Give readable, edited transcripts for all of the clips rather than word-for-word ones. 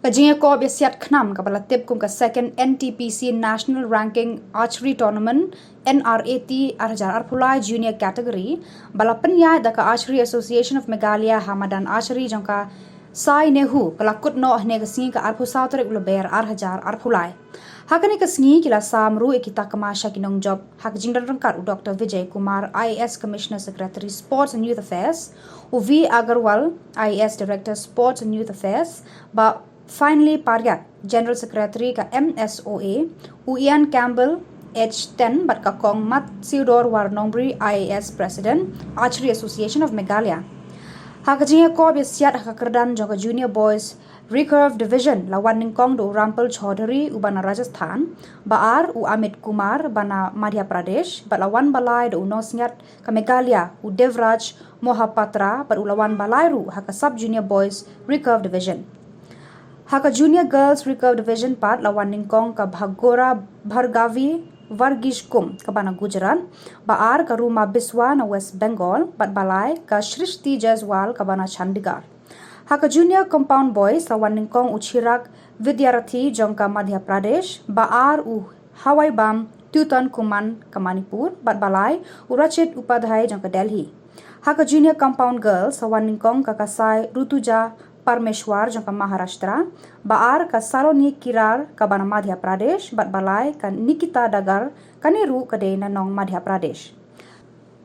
jingiakob iasiat khnam kapala tip kum ka second NTPC National Ranking Archery Tournament NRAT arhajar arpulai junior category balapan ya da ka Archery Association of Meghalaya Hamadan Archery jangka sai nehu kalakut no ahne kasingi ka arpu sautere ulober arhajar arpulai hakani kasingi kila samru ekita kamasha kinong job hak jingdan rangkat u Dr. Vijay Kumar IAS Commissioner Secretary Sports and Youth Affairs u V Agarwal IAS Director Sports and Youth Affairs ba finally Paryat General Secretary ka MSOA u Ian Campbell H10 bat ka kong mat Theodore Warnongbri IAS President Archery Association of Meghalaya jingiakob iasiat hakakerdan jangka junior boys recurve division lawan ningkong do Rampal Chaudhary ubana Rajasthan baar u Amit Kumar bana Madhya Pradesh bat lawan balai do nosnyat ka Meghalaya u Devraj Mohapatra bat lawan balai ru haka sub junior boys recurve division haka junior girls recurve division part lawan ningkong ka Bhagora Bhargavi Vargish Kum ka bana Gujarat baar ka Ruma Biswa na West Bengal bat balai ka Shrishti Jaiswal ka bana Chandigarh haka junior compound boys lawan ningkong Uchirag Vidyarathi jongka Madhya Pradesh baar u Hawaii Bam Tutan Kuman ka Manipur bat balai u Rachit Upadhyay jongka Delhi haka junior compound girls lawan ningkong ka Kasai Rutuja Parmeshwar jangka Maharashtra baar ka Saloni Kirar ka bana Madhya Pradesh bat balai ka Nikita Dagar kaniru ka de nanong Madhya Pradesh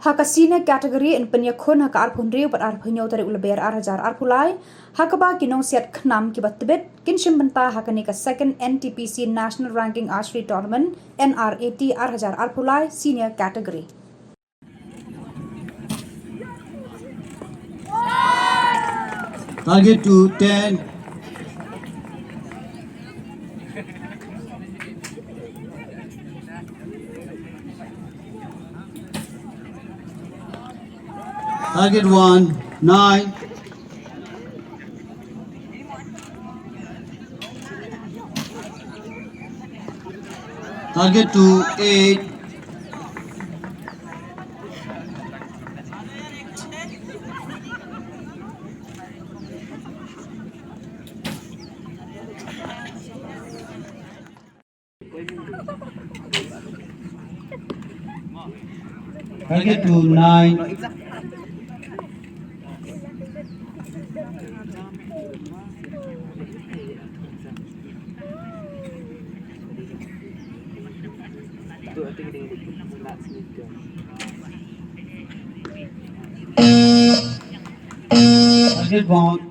haka senior category in penyakhun haka arphunriu bat arphunyo tari ulaber arhajar arpulai haka ba kinong siat khnam ki batbet kinshim banta haka ni ka second NTPC National Ranking Archery Tournament NRAT arhajar arpulai senior category Target to 10. Target 1, 9. Target 2, 8. Target to 9. Target 1.